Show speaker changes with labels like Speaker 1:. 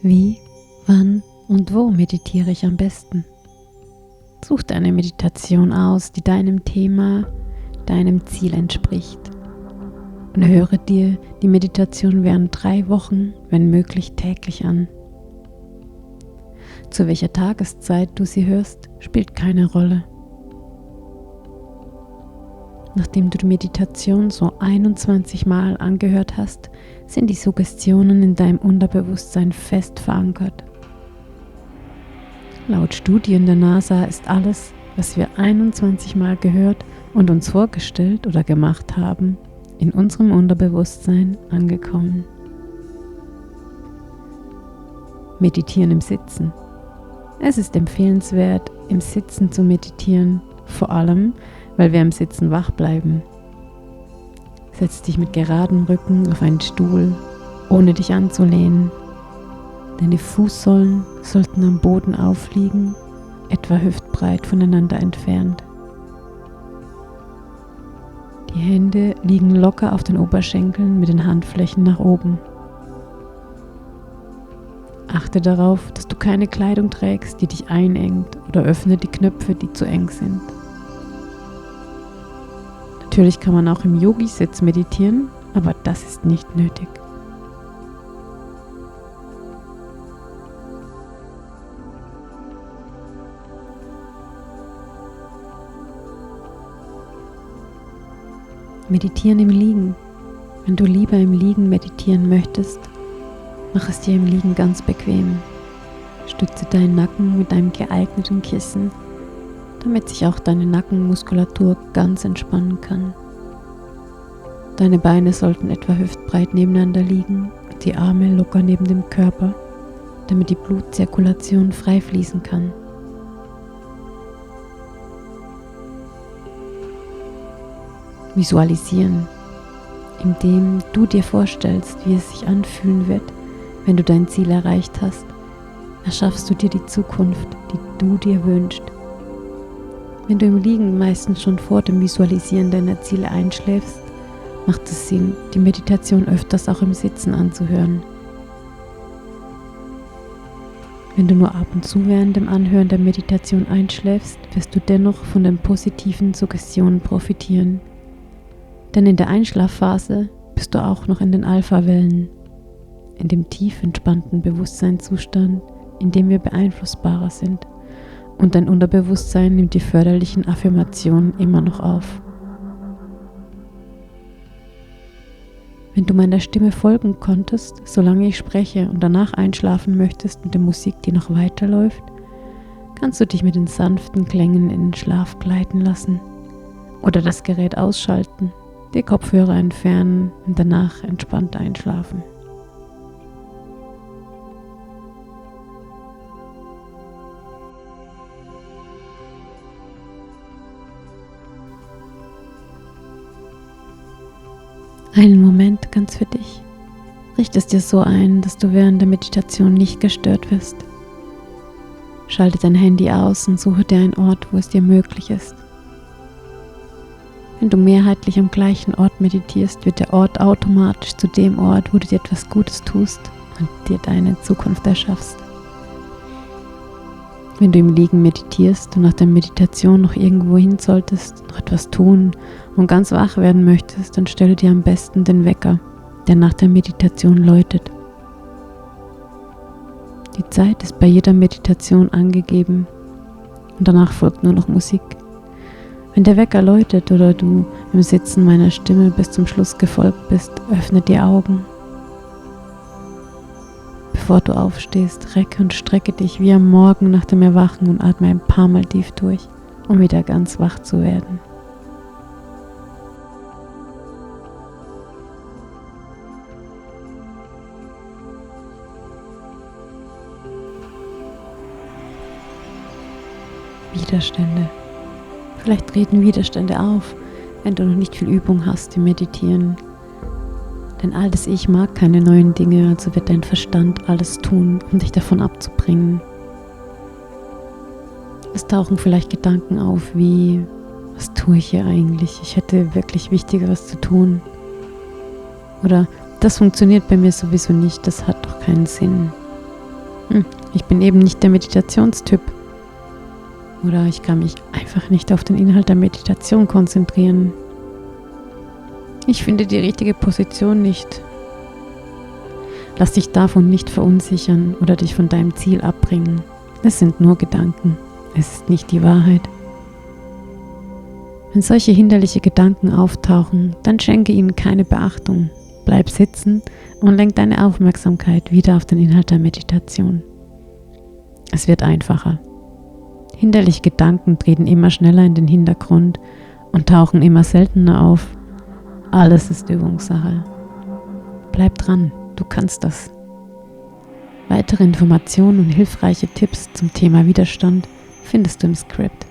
Speaker 1: Wie, wann und wo meditiere ich am besten? Such dir eine Meditation aus, die deinem Thema, deinem Ziel entspricht. Und höre dir die Meditation während 3 Wochen, wenn möglich täglich an. Zu welcher Tageszeit du sie hörst, spielt keine Rolle. Nachdem du die Meditation so 21 Mal angehört hast, sind die Suggestionen in deinem Unterbewusstsein fest verankert. Laut Studien der NASA ist alles, was wir 21 Mal gehört und uns vorgestellt oder gemacht haben, in unserem Unterbewusstsein angekommen. Meditieren im Sitzen. Es ist empfehlenswert, im Sitzen zu meditieren, vor allem, weil wir im Sitzen wach bleiben. Setz dich mit geradem Rücken auf einen Stuhl, ohne dich anzulehnen. Deine Fußsohlen sollten am Boden aufliegen, etwa hüftbreit voneinander entfernt. Die Hände liegen locker auf den Oberschenkeln mit den Handflächen nach oben. Achte darauf, dass du keine Kleidung trägst, die dich einengt, oder öffne die Knöpfe, die zu eng sind. Natürlich kann man auch im Yogi-Sitz meditieren, aber das ist nicht nötig. Meditieren im Liegen. Wenn du lieber im Liegen meditieren möchtest, mach es dir im Liegen ganz bequem. Stütze deinen Nacken mit einem geeigneten Kissen, damit sich auch deine Nackenmuskulatur ganz entspannen kann. Deine Beine sollten etwa hüftbreit nebeneinander liegen und die Arme locker neben dem Körper, damit die Blutzirkulation frei fließen kann. Visualisieren, indem du dir vorstellst, wie es sich anfühlen wird, wenn du dein Ziel erreicht hast, erschaffst du dir die Zukunft, die du dir wünschst. Wenn du im Liegen meistens schon vor dem Visualisieren deiner Ziele einschläfst, macht es Sinn, die Meditation öfters auch im Sitzen anzuhören. Wenn du nur ab und zu während dem Anhören der Meditation einschläfst, wirst du dennoch von den positiven Suggestionen profitieren. Denn in der Einschlafphase bist du auch noch in den Alpha-Wellen, in dem tief entspannten Bewusstseinszustand, in dem wir beeinflussbarer sind. Und dein Unterbewusstsein nimmt die förderlichen Affirmationen immer noch auf. Wenn du meiner Stimme folgen konntest, solange ich spreche und danach einschlafen möchtest mit der Musik, die noch weiterläuft, kannst du dich mit den sanften Klängen in den Schlaf gleiten lassen oder das Gerät ausschalten, die Kopfhörer entfernen und danach entspannt einschlafen. Einen Moment ganz für dich. Richte es dir so ein, dass du während der Meditation nicht gestört wirst. Schalte dein Handy aus und suche dir einen Ort, wo es dir möglich ist. Wenn du mehrheitlich am gleichen Ort meditierst, wird der Ort automatisch zu dem Ort, wo du dir etwas Gutes tust und dir deine Zukunft erschaffst. Wenn du im Liegen meditierst und nach der Meditation noch irgendwo hin solltest, noch etwas tun und ganz wach werden möchtest, dann stelle dir am besten den Wecker, der nach der Meditation läutet. Die Zeit ist bei jeder Meditation angegeben und danach folgt nur noch Musik. Wenn der Wecker läutet oder du im Sitzen meiner Stimme bis zum Schluss gefolgt bist, öffne die Augen. Bevor du aufstehst, recke und strecke dich wie am Morgen nach dem Erwachen und atme ein paar Mal tief durch, um wieder ganz wach zu werden. Widerstände. Vielleicht treten Widerstände auf, wenn du noch nicht viel Übung hast im Meditieren. Denn altes Ich mag keine neuen Dinge, also wird dein Verstand alles tun, um dich davon abzubringen. Es tauchen vielleicht Gedanken auf wie, was tue ich hier eigentlich? Ich hätte wirklich Wichtigeres zu tun. Oder das funktioniert bei mir sowieso nicht, das hat doch keinen Sinn. Ich bin eben nicht der Meditationstyp. Oder ich kann mich einfach nicht auf den Inhalt der Meditation konzentrieren. Ich finde die richtige Position nicht. Lass dich davon nicht verunsichern oder dich von deinem Ziel abbringen. Es sind nur Gedanken. Es ist nicht die Wahrheit. Wenn solche hinderliche Gedanken auftauchen, dann schenke ihnen keine Beachtung. Bleib sitzen und lenk deine Aufmerksamkeit wieder auf den Inhalt der Meditation. Es wird einfacher. Hinderliche Gedanken treten immer schneller in den Hintergrund und tauchen immer seltener auf. Alles ist Übungssache. Bleib dran, du kannst das. Weitere Informationen und hilfreiche Tipps zum Thema Widerstand findest du im Skript.